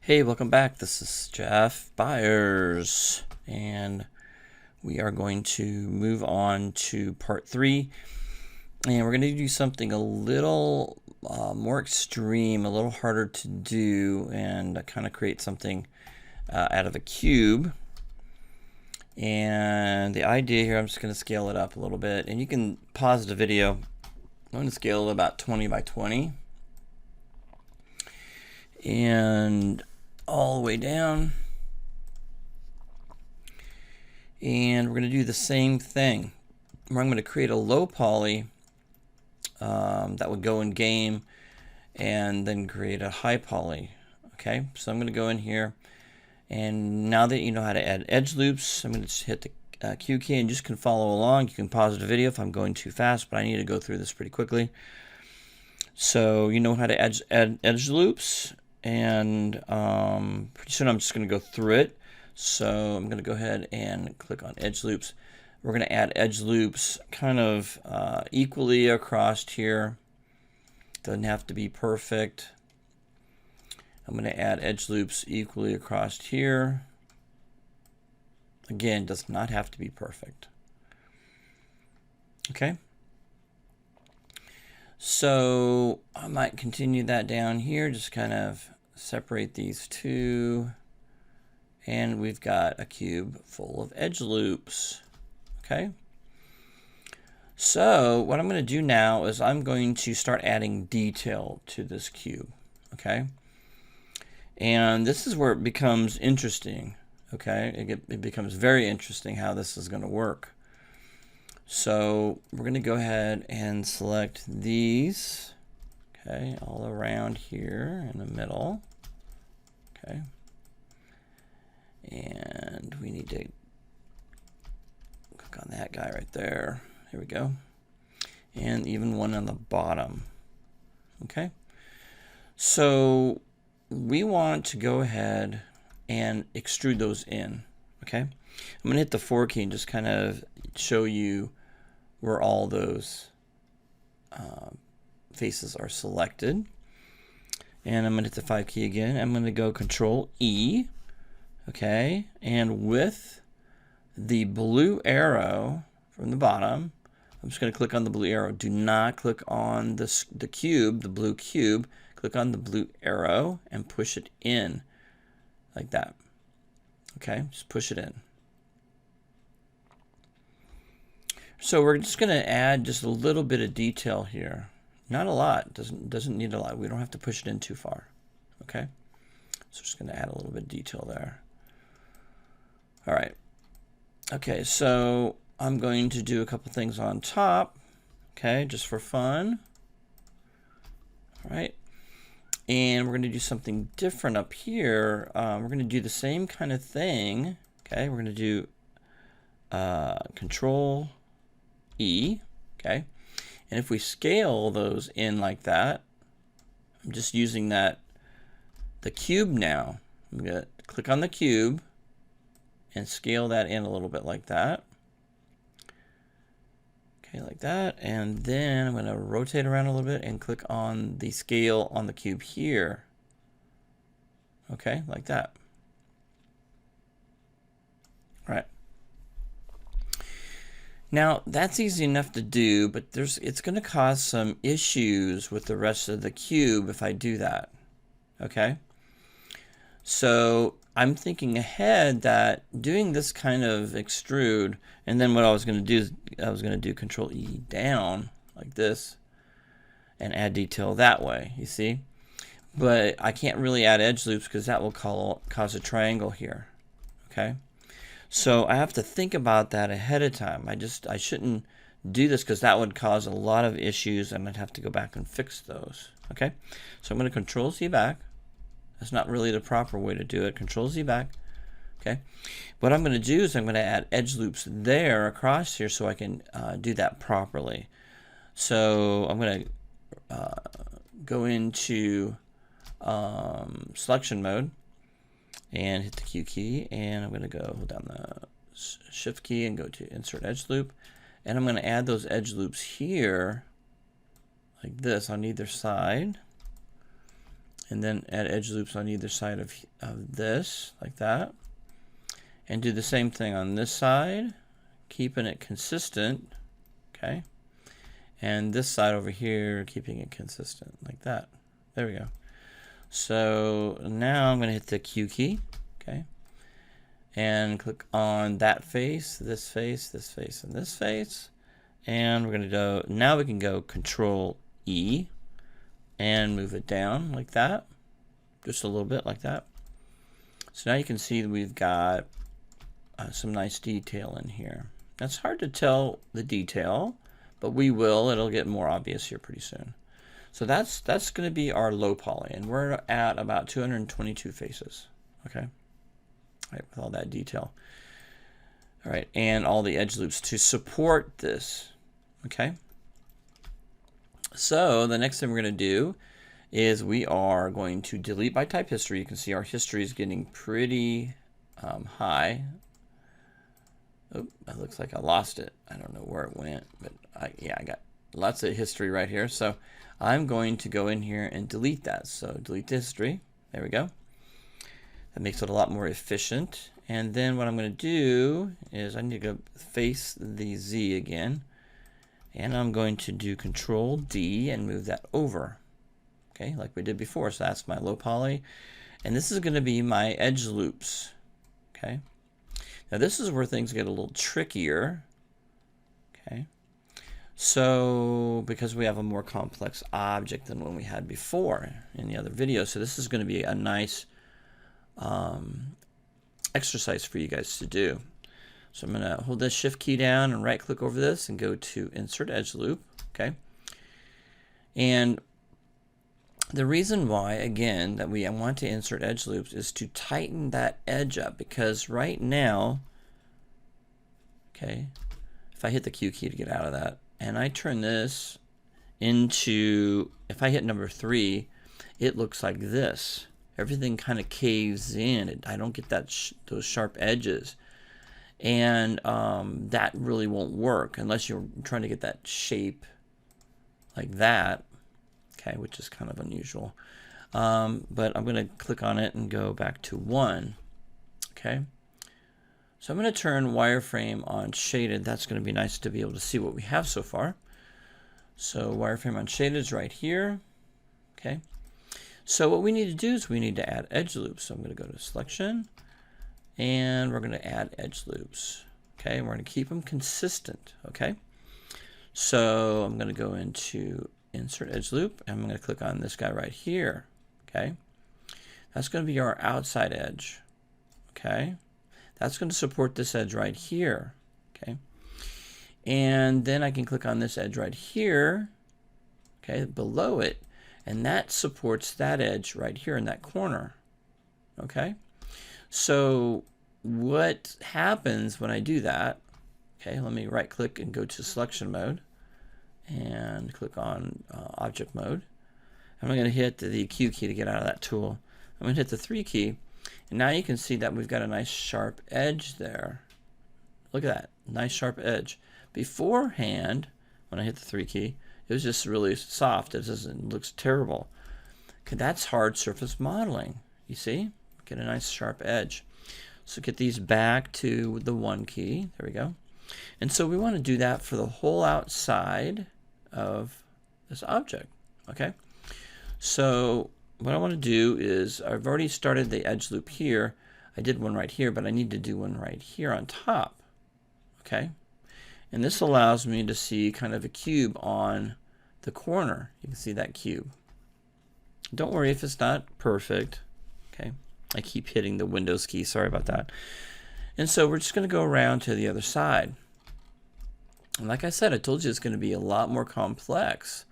Hey, welcome back. This is Jeff Byers, and we are going to move on to part 3, and we're going to do something a little more extreme, a little harder to do, and kind of create something out of a cube. And the idea here, I'm just going to scale it up a little bit, and you can pause the video. I'm going to scale it about 20 by 20. And all the way down, and we're going to do the same thing. I'm going to create a low poly that would go in game, and then create a high poly. Okay, so I'm going to go in here, and now that you know how to add edge loops, I'm going to just hit the Q key, and just can follow along. You can pause the video if I'm going too fast, but I need to go through this pretty quickly. So you know how to add edge loops. And pretty soon I'm just going to go through it. So I'm going to go ahead and click on edge loops. We're going to add edge loops kind of equally across here. Doesn't have to be perfect. I'm going to add edge loops equally across here. Again, does not have to be perfect. Okay. So I might continue that down here, just kind of separate these two, and we've got a cube full of edge loops. Okay. So what I'm going to do now is I'm going to start adding detail to this cube. Okay. And this is where it becomes interesting. Okay. It becomes very interesting how this is going to work. So we're going to go ahead and select these, okay, all around here in the middle, okay, and we need to click on that guy right there. Here we go, and even one on the bottom, okay. So we want to go ahead and extrude those in, okay. I'm going to hit the 4 key and just kind of show you where all those faces are selected. And I'm going to hit the 5 key again. I'm going to go Control E. Okay. And with the blue arrow from the bottom, I'm just going to click on the blue arrow. Do not click on the cube, the blue cube. Click on the blue arrow and push it in like that. Okay. Just push it in. So we're just going to add just a little bit of detail here. Not a lot. Doesn't need a lot. We don't have to push it in too far. Okay. So just going to add a little bit of detail there. All right. Okay. So I'm going to do a couple things on top. Okay. Just for fun. All right. And we're going to do something different up here. We're going to do the same kind of thing. Okay. We're going to do Control E, okay, and if we scale those in like that, I'm just using the cube now. I'm going to click on the cube and scale that in a little bit like that. Okay, like that, and then I'm going to rotate around a little bit and click on the scale on the cube here. Okay, like that. All right. Now that's easy enough to do, but it's going to cause some issues with the rest of the cube if I do that. Okay. So I'm thinking ahead that doing this kind of extrude, and then what I was going to do is I was going to do Control E down like this and add detail that way, you see? But I can't really add edge loops because that will cause a triangle here. Okay. So I have to think about that ahead of time. I shouldn't do this because that would cause a lot of issues and I'd have to go back and fix those. Okay, so I'm going to Control Z back. That's not really the proper way to do it. Control Z back. Okay, what I'm going to do is I'm going to add edge loops there across here so I can do that properly. So I'm going to go into selection mode and hit the Q key, and I'm going to go hold down the Shift key and go to Insert Edge Loop, and I'm going to add those edge loops here like this on either side, and then add edge loops on either side of this, like that. And do the same thing on this side, keeping it consistent, okay? And this side over here, keeping it consistent, like that. There we go. So now I'm gonna hit the Q key, okay? And click on that face, this face, this face, and this face. And we're gonna go, now we can go Control E and move it down like that, just a little bit like that. So now you can see that we've got some nice detail in here. That's hard to tell the detail, but we will. It'll get more obvious here pretty soon. So that's going to be our low poly, and we're at about 222 faces. Okay, all right, with all that detail. All right, and all the edge loops to support this. Okay. So the next thing we're going to do is we are going to delete by type history. You can see our history is getting pretty high. Oh, it looks like I lost it. I don't know where it went, but yeah, I got lots of history right here. So I'm going to go in here and delete that. So delete the history. There we go. That makes it a lot more efficient. And then what I'm going to do is I need to go face the Z again. And I'm going to do Control D and move that over. Okay, like we did before. So that's my low poly. And this is going to be my edge loops. Okay. Now this is where things get a little trickier. Okay. So because we have a more complex object than when we had before in the other video. So this is going to be a nice exercise for you guys to do. So I'm going to hold this shift key down and right click over this and go to Insert Edge Loop. Okay. And the reason why, again, that I want to insert edge loops is to tighten that edge up, because right now, okay, if I hit the Q key to get out of that, and I turn this into, if I hit number 3, it looks like this. Everything kind of caves in. I don't get that those sharp edges. And that really won't work unless you're trying to get that shape like that. Okay, which is kind of unusual. But I'm going to click on it and go back to 1. Okay. So I'm going to turn wireframe on shaded. That's going to be nice to be able to see what we have so far. So wireframe on shaded is right here. Okay. So what we need to do is we need to add edge loops. So I'm going to go to selection and we're going to add edge loops. Okay. We're going to keep them consistent. Okay. So I'm going to go into Insert Edge Loop, and I'm going to click on this guy right here. Okay, that's going to be our outside edge. Okay, that's going to support this edge right here. Okay, and then I can click on this edge right here. Okay, below it, and that supports that edge right here in that corner. Okay, so what happens when I do that? Okay, let me right click and go to selection mode and click on object mode. I'm going to hit the Q key to get out of that tool. I'm going to hit the 3 key, and now you can see that we've got a nice sharp edge there. Look at that, nice sharp edge. Beforehand, when I hit the 3 key, it was just really soft. It looks terrible. Okay, that's hard surface modeling. You see, get a nice sharp edge. So get these back to the 1 key. There we go. And so we want to do that for the whole outside of this object. Okay. So what I want to do is, I've already started the edge loop here. I did one right here, but I need to do one right here on top. Okay. And this allows me to see kind of a cube on the corner. You can see that cube. Don't worry if it's not perfect. Okay. I keep hitting the Windows key. Sorry about that. And so we're just going to go around to the other side. And like I said, I told you it's going to be a lot more complex.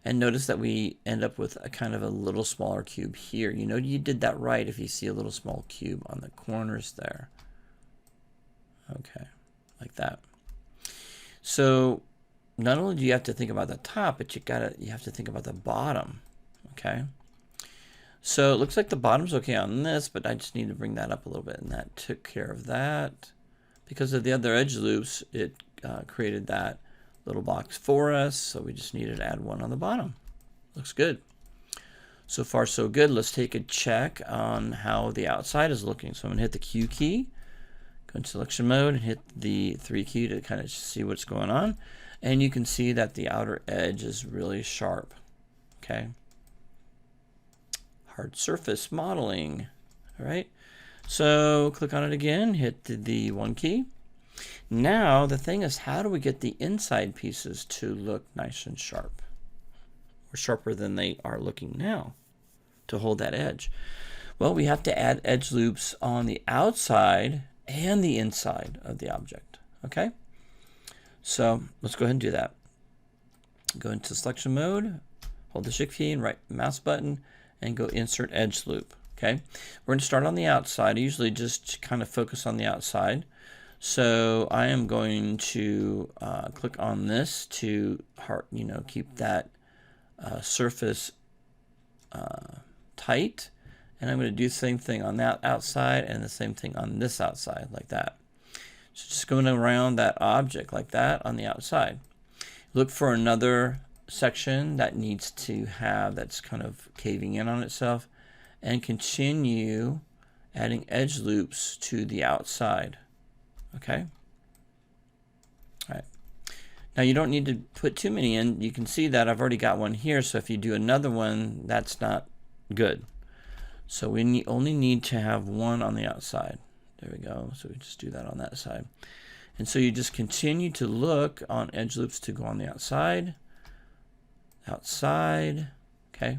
And notice that we end up with a kind of a little smaller cube here. You know, you did that right if you see a little small cube on the corners there. Okay, like that. So not only do you have to think about the top, but you have to think about the bottom. Okay. So it looks like the bottom's okay on this, but I just need to bring that up a little bit, and that took care of that. Because of the other edge loops, it created that little box for us, so we just needed to add one on the bottom. Looks good. So far so good. Let's take a check on how the outside is looking. So I'm going to hit the Q key, go into selection mode, and hit the 3 key to kind of see what's going on. And you can see that the outer edge is really sharp. Okay. Hard surface modeling. All right. So click on it again, hit the 1 key. Now the thing is, how do we get the inside pieces to look nice and sharp, or sharper than they are looking now, to hold that edge? Well, we have to add edge loops on the outside and the inside of the object. Okay, so let's go ahead and do that. Go into selection mode, hold the shift key and right mouse button, and go insert edge loop. Okay, we're going to start on the outside. I usually just kind of focus on the outside. So I am going to click on this to keep that surface tight, and I'm going to do the same thing on that outside and the same thing on this outside, like that. So just going around that object like that on the outside. Look for another section that needs to have, that's kind of caving in on itself, and continue adding edge loops to the outside. Okay. All right. Now you don't need to put too many in. You can see that I've already got one here, so if you do another one, that's not good. So we only need to have one on the outside. There we go. So we just do that on that side. And so you just continue to look on edge loops to go on the outside, okay,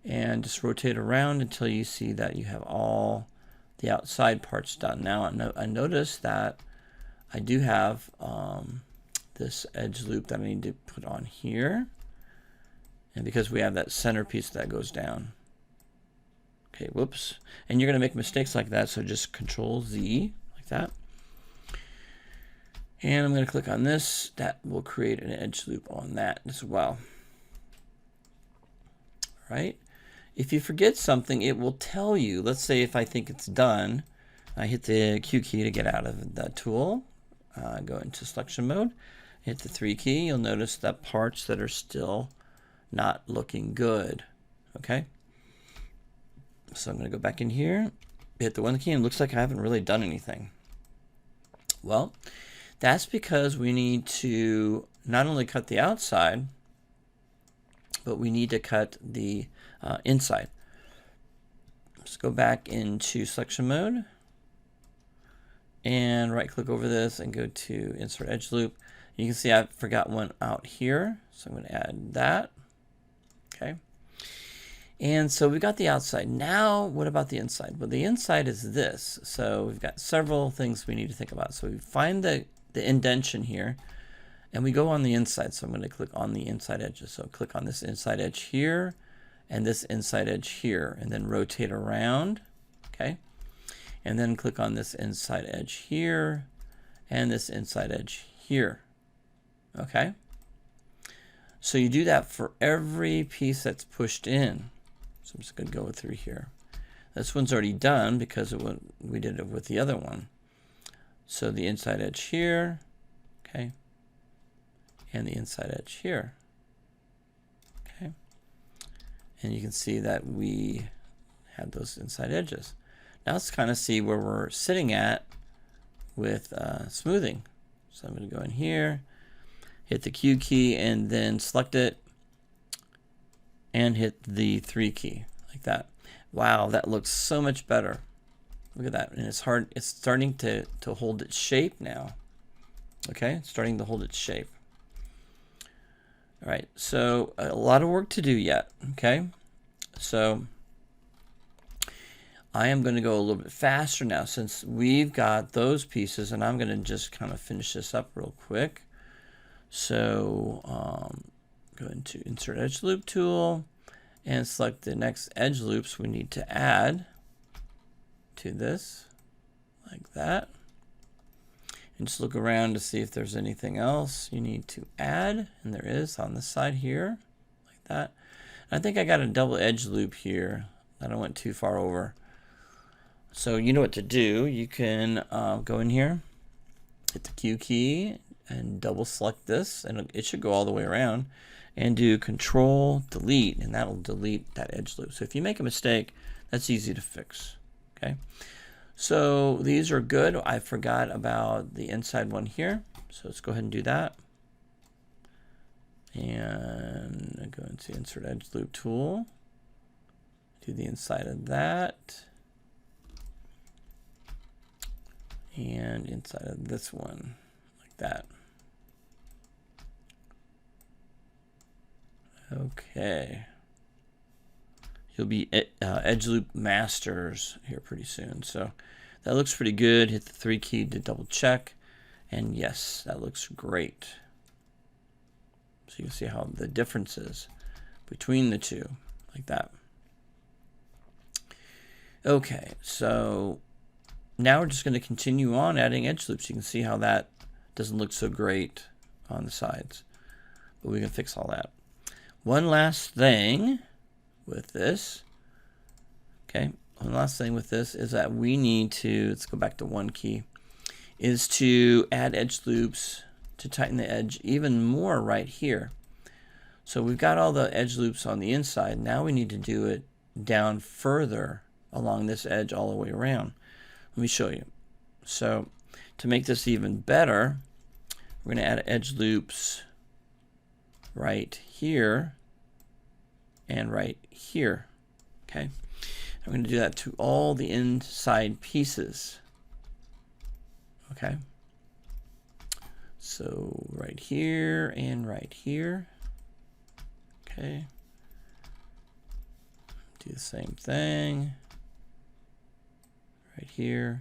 and just rotate around until you see that you have all the outside parts done. Now I notice that I do have this edge loop that I need to put on here, and because we have that center piece that goes down. Okay, whoops. And you're going to make mistakes like that, so just Control Z like that. And I'm going to click on this. That will create an edge loop on that as well. All right. If you forget something, it will tell you. Let's say if I think it's done, I hit the Q key to get out of the tool, go into selection mode, hit the 3 key. You'll notice that parts that are still not looking good. Okay. So I'm going to go back in here, hit the 1 key, and it looks like I haven't really done anything. Well, that's because we need to not only cut the outside, but we need to cut the inside. Let's go back into selection mode and right click over this and go to insert edge loop. You can see I forgot one out here, so I'm going to add that. Okay. And so we got the outside. Now what about the inside? Well, the inside is this. So we've got several things we need to think about. So we find the indentation here, and we go on the inside. So I'm going to click on the inside edges. So click on this inside edge here and this inside edge here, and then rotate around. Okay. And then click on this inside edge here and this inside edge here. Okay. So you do that for every piece that's pushed in. So I'm just going to go through here. This one's already done because we did it with the other one. So the inside edge here, okay, and the inside edge here, okay. And you can see that we had those inside edges. Now let's kind of see where we're sitting at with smoothing. So I'm going to go in here, hit the Q key, and then select it, and hit the 3 key like that. Wow, that looks so much better. Look at that. And it's starting to hold its shape now. Okay, it's starting to hold its shape. All right, so a lot of work to do yet. Okay, so I am going to go a little bit faster now since we've got those pieces, and I'm going to just kind of finish this up real quick. So go into insert edge loop tool and select the next edge loops we need to add to this, like that. And just look around to see if there's anything else you need to add, and there is on this side here, like that. And I think I got a double edge loop here that I went too far over. So you know what to do. You can go in here, hit the Q key, and double select this, and it should go all the way around. and do Control Delete, and that'll delete that edge loop. So if you make a mistake, that's easy to fix. Okay, so these are good. I forgot about the inside one here, so let's go ahead and do that. And go into Insert Edge Loop tool, do the inside of that, and inside of this one, like that. Okay. You'll be Edge Loop Masters here pretty soon. So that looks pretty good. Hit the 3 key to double check. And yes, that looks great. So you can see how the difference is between the two, like that. Okay, so now we're just going to continue on adding edge loops. You can see how that doesn't look so great on the sides, but we can fix all that. One last thing with this, okay, one last thing with this is that we need to, let's go back to 1 key, is to add edge loops to tighten the edge even more right here. So we've got all the edge loops on the inside. Now we need to do it down further along this edge all the way around. Let me show you. So to make this even better, we're going to add edge loops right here and right here. Okay, I'm going to do that to all the inside pieces. Okay, so right here and right here. Okay, do the same thing right here,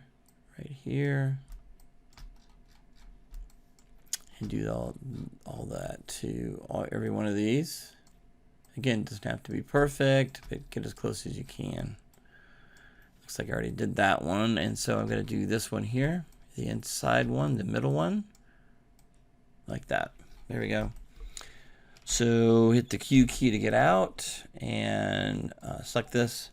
and do all that to every one of these. Again, it doesn't have to be perfect, but get as close as you can. Looks like I already did that one, and so I'm going to do this one here, the inside one, the middle one, like that. There we go. So hit the Q key to get out, and select this,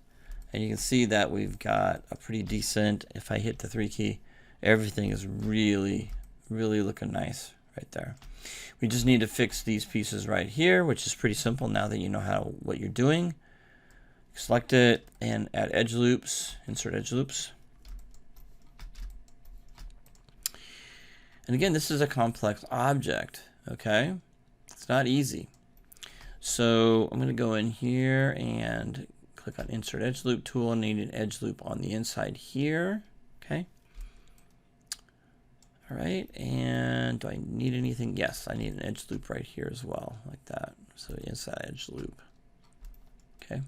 and you can see that we've got a pretty decent, if I hit the 3 key, everything is really looking nice right there. We just need to fix these pieces right here, which is pretty simple now that you know what you're doing. Select it and add edge loops, insert edge loops. And again, this is a complex object, okay? It's not easy. So I'm going to go in here and click on Insert Edge Loop tool. I need an edge loop on the inside here, okay? All right, and do I need anything? Yes, I need an edge loop right here as well, like that. So inside edge loop, okay?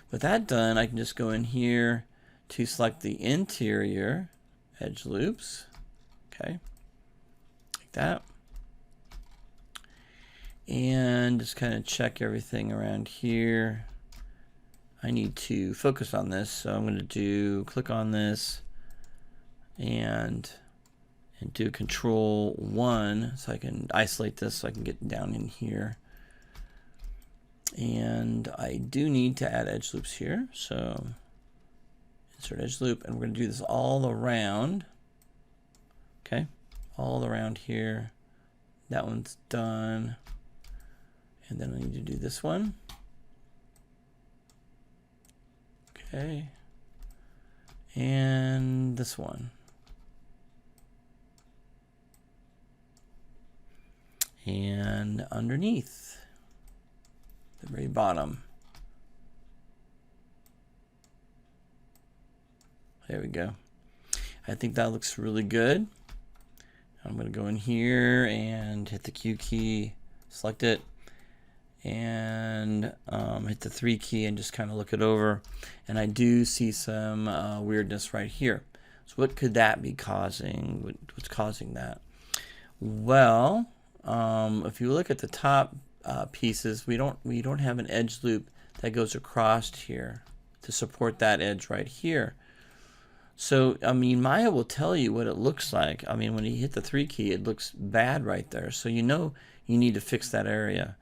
With that done, I can just go in here to select the interior edge loops, okay? Like that. And just kind of check everything around here. I need to focus on this, so I'm going to click on this and do Control 1 so I can isolate this so I can get down in here. And I do need to add edge loops here, so insert edge loop, and we're going to do this all around. Okay, all around here. That one's done. And then I need to do this one. Okay. And this one. And underneath, the very bottom. There we go. I think that looks really good. I'm going to go in here and hit the Q key, select it, and hit the 3 key and just kind of look it over. And I do see some weirdness right here. So what could that be causing? What's causing that? Well, if you look at the top pieces, we don't have an edge loop that goes across here to support that edge right here. So, I mean, Maya will tell you what it looks like. I mean, when you hit the 3 key, it looks bad right there. So you know you need to fix that area.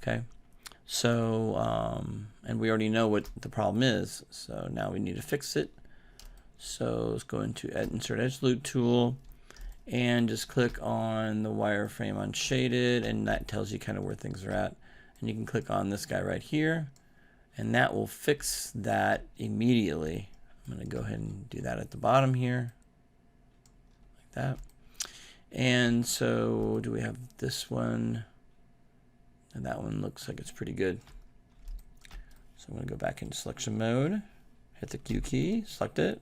Okay. So, and we already know what the problem is. So now we need to fix it. So let's go into Insert Edge Loop tool and just click on the wireframe unshaded, and that tells you kind of where things are at. And you can click on this guy right here, and that will fix that immediately. I'm going to go ahead and do that at the bottom here, like that. And so do we have this one? And that one looks like it's pretty good. So I'm going to go back into selection mode, hit the Q key, select it,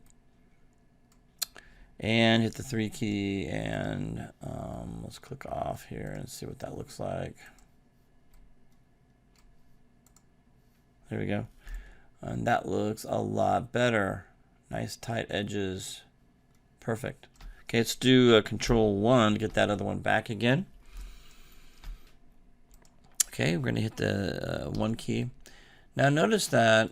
and hit the 3 key, and let's click off here and see what that looks like. There we go. And that looks a lot better. Nice tight edges. Perfect. Okay, let's do Control 1 to get that other one back again. Okay, we're going to hit the 1 key. Now notice that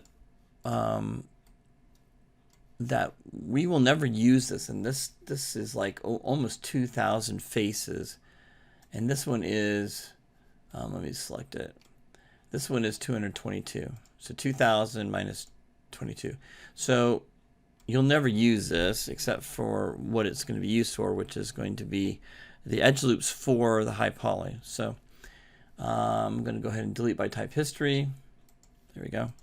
that we will never use this, and this is like almost 2,000 faces, and this one is let me select it. This one is 222, so 2,000 minus 22. So you'll never use this except for what it's going to be used for, which is going to be the edge loops for the high poly. So I'm going to go ahead and delete by type history. There we go.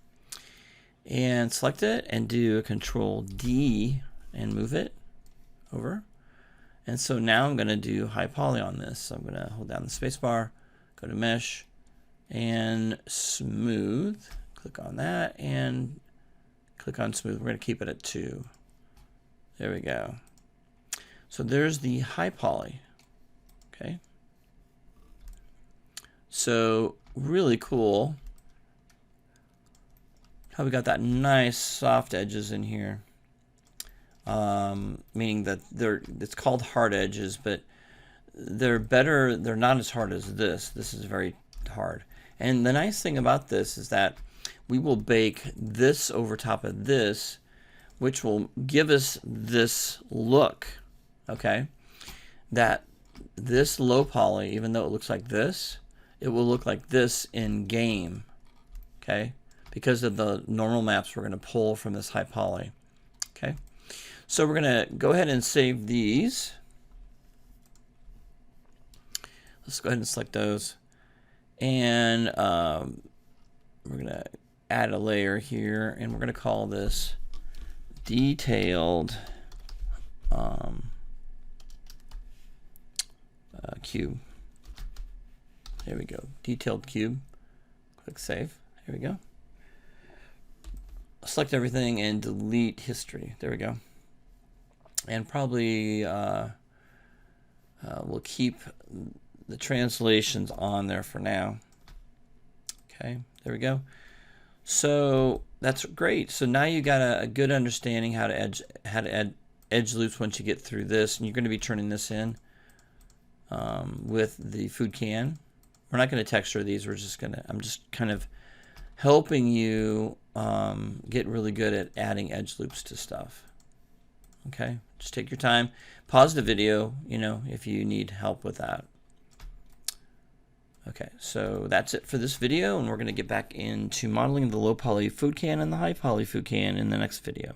And select it and do a Control D and move it over. And so now I'm going to do high poly on this. So I'm going to hold down the space bar, go to mesh, and smooth. Click on that and click on smooth. We're going to keep it at 2. There we go. So there's the high poly. Okay. So really cool. How we got that nice soft edges in here. Meaning that it's called hard edges, but they're better. They're not as hard as this. This is very hard. And the nice thing about this is that we will bake this over top of this, which will give us this look, okay? That this low poly, even though it looks like this, it will look like this in game, okay? Because of the normal maps we're going to pull from this high poly, okay? So we're going to go ahead and save these. Let's go ahead and select those. And we're going to add a layer here, and we're going to call this detailed cube. There we go, detailed cube. Click save. Here we go. Select everything and delete history. There we go. And probably we'll keep the translations on there for now. Okay, there we go. So that's great. So now you got a good understanding how to add edge loops once you get through this, and you're going to be turning this in with the food can. We're not going to texture these. I'm just kind of helping you get really good at adding edge loops to stuff. Okay, just take your time. Pause the video, if you need help with that. Okay, so that's it for this video, and we're going to get back into modeling the low poly food can and the high poly food can in the next video.